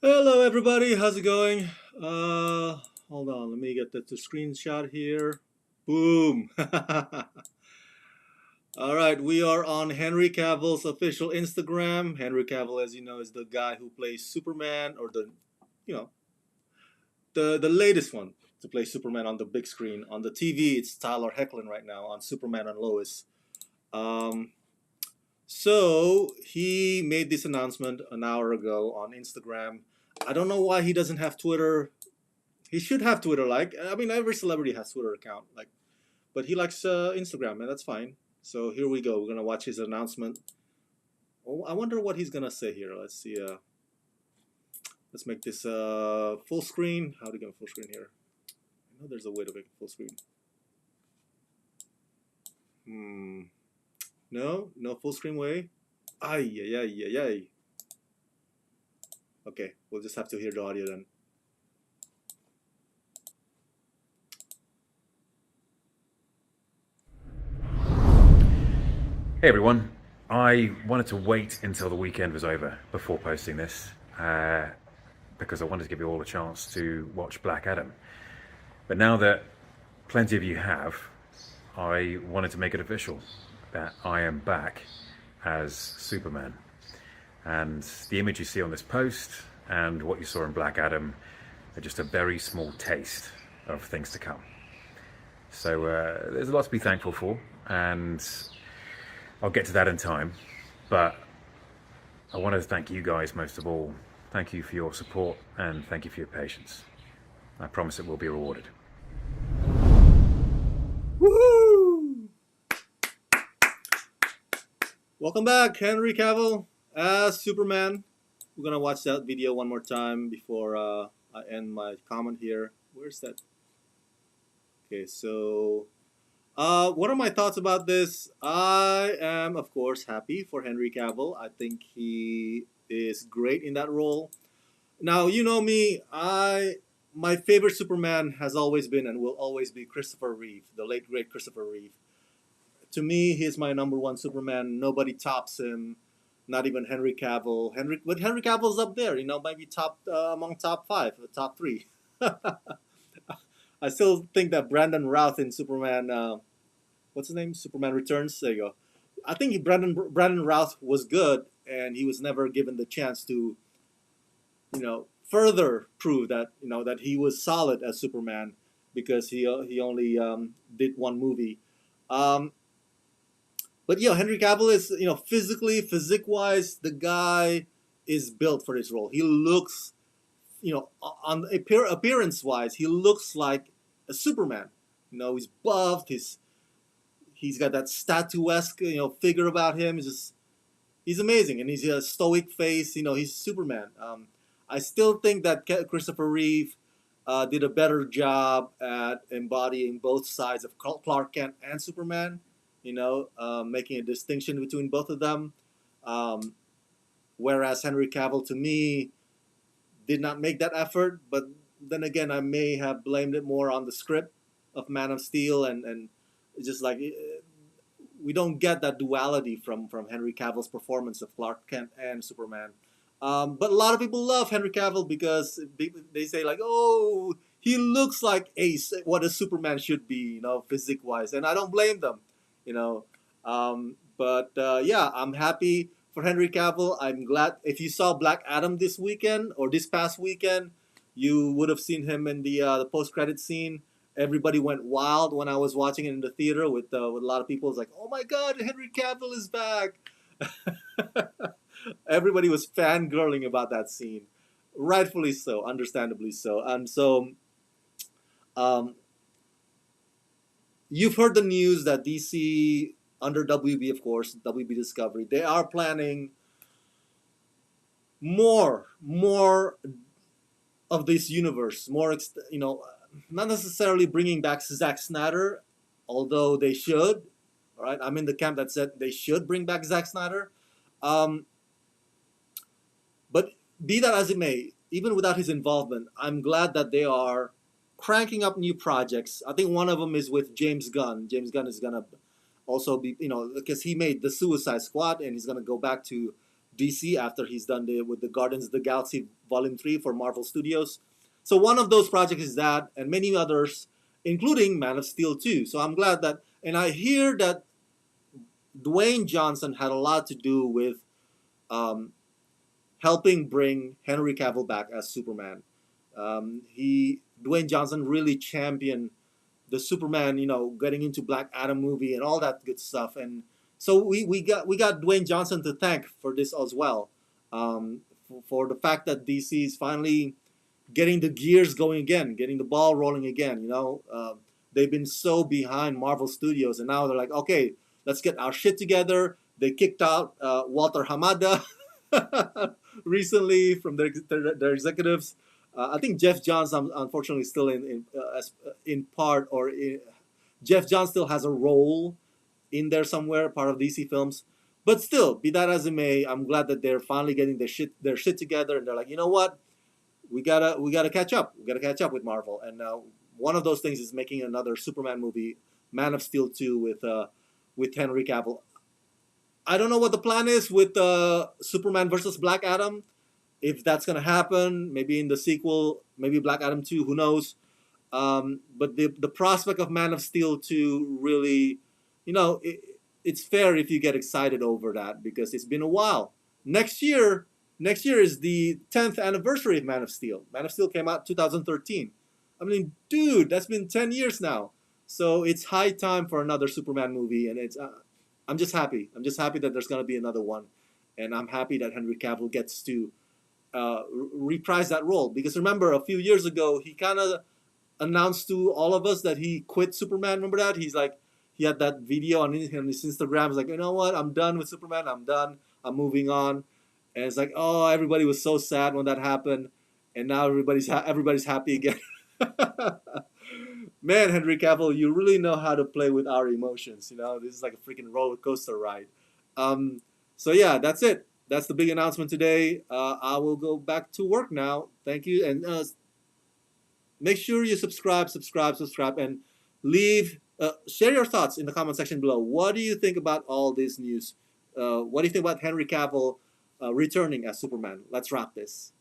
Hello, everybody. How's it going? Hold on. Let me get the screenshot here. Boom. All right, we are on Henry Cavill's official Instagram. Henry Cavill, as you know, is the guy who plays Superman, or you know, the latest one to play Superman on the big screen. On the TV, it's Tyler Hoechlin right now on Superman and Lois. Um, so he made this announcement an hour ago on Instagram. I don't know why he doesn't have Twitter. He should have Twitter. Like, I mean, every celebrity has Twitter account. Like, but he likes Instagram, and that's fine. So here we go. We're gonna watch his announcement. Oh, I wonder what he's gonna say here. Let's see. Let's make this full screen. How do you get full screen here? I know there's a way to make it full screen. Hmm. No, no full screen way. Ay, ay, ay, ay, ay. Okay, we'll just have to hear the audio then. Hey everyone, I wanted to wait until the weekend was over before posting this because I wanted to give you all a chance to watch Black Adam. But now that plenty of you have, I wanted to make it official that I am back as Superman. And the image you see on this post and what you saw in Black Adam are just a very small taste of things to come. So there's a lot to be thankful for, and I'll get to that in time, but I want to thank you guys most of all. Thank you for your support and thank you for your patience. I promise it will be rewarded. Woohoo! Welcome back, Henry Cavill as Superman. We're gonna watch that video one more time before I end my comment here. Where's that? Okay, so what are my thoughts about this? I am, of course, happy for Henry Cavill. I think he is great in that role. Now, you know me, my favorite Superman has always been and will always be Christopher Reeve, the late great Christopher Reeve. To me, he's my number one Superman. Nobody tops him. Not even Henry Cavill. But Henry Cavill's up there. Maybe top among top five, top three. I still think that Brandon Routh in Superman. What's his name? Superman Returns. There you go. I think Brandon Routh was good, and he was never given the chance to, further prove that that he was solid as Superman because he only did one movie. Um, but Henry Cavill is physically, physique wise, the guy is built for this role. He looks, on appearance wise, he looks like a Superman. He's buffed. He's got that statuesque figure about him. He's amazing, and he's a stoic face. He's Superman. I still think that Christopher Reeve did a better job at embodying both sides of Clark Kent and Superman. Making a distinction between both of them. Whereas Henry Cavill, to me, did not make that effort. But then again, I may have blamed it more on the script of Man of Steel, and it's just like we don't get that duality from Henry Cavill's performance of Clark Kent and Superman. But a lot of people love Henry Cavill because they say like, oh, he looks like what a Superman should be, physique wise, and I don't blame them, you know. But I'm happy for Henry Cavill. I'm glad if you saw Black Adam this weekend or this past weekend, you would have seen him in the post credit scene. Everybody went wild when I was watching it in the theater with a lot of people. It was like, oh my God, Henry Cavill is back. Everybody was fangirling about that scene, rightfully so, understandably so. And so, um, you've heard the news that DC, under WB, of course, WB Discovery, they are planning more of this universe, not necessarily bringing back Zack Snyder, although they should. All right, I'm in the camp that said they should bring back Zack Snyder. Um, but be that as it may, even without his involvement, I'm glad that they are cranking up new projects. I think one of them is with James Gunn. James Gunn is gonna also be, because he made the Suicide Squad, and he's gonna go back to DC after he's done with the Guardians of the Galaxy Volume 3 for Marvel Studios. So one of those projects is that, and many others, including Man of Steel 2. So I'm glad that, and I hear that Dwayne Johnson had a lot to do with um, helping bring Henry Cavill back as Superman. Dwayne Johnson really championed the Superman, getting into Black Adam movie and all that good stuff. And so we got Dwayne Johnson to thank for this as well, for the fact that DC is finally getting the gears going again, getting the ball rolling again. They've been so behind Marvel Studios, and now they're like, okay, let's get our shit together. They kicked out Walter Hamada recently from their executives. I think Jeff Johns, unfortunately, still in part, Jeff Johns still has a role in there somewhere, part of DC Films. But still, be that as it may, I'm glad that they're finally getting their shit together, and they're like, you know what, we gotta catch up. We gotta catch up with Marvel, and one of those things is making another Superman movie, Man of Steel 2, with Henry Cavill. I don't know what the plan is with Superman versus Black Adam. If that's gonna happen, maybe in the sequel, maybe Black Adam 2, who knows? But the prospect of Man of Steel 2 really, it's fair if you get excited over that because it's been a while. Next year, next year is the 10th anniversary of Man of Steel. Man of Steel came out 2013. I mean, dude, that's been 10 years now. So it's high time for another Superman movie, and I'm just happy. I'm just happy that there's gonna be another one, and I'm happy that Henry Cavill gets to reprise that role because remember a few years ago he kind of announced to all of us that he quit Superman. Remember that? He's like, he had that video on his Instagram. He's like, you know what? I'm done with Superman. I'm done. I'm moving on. And it's like, oh, everybody was so sad when that happened, and now everybody's happy again. Man, Henry Cavill, you really know how to play with our emotions. This is like a freaking roller coaster ride. So yeah, that's it. That's the big announcement today. I will go back to work now. Thank you, and make sure you subscribe, and share your thoughts in the comment section below. What do you think about all this news? What do you think about Henry Cavill returning as Superman? Let's wrap this.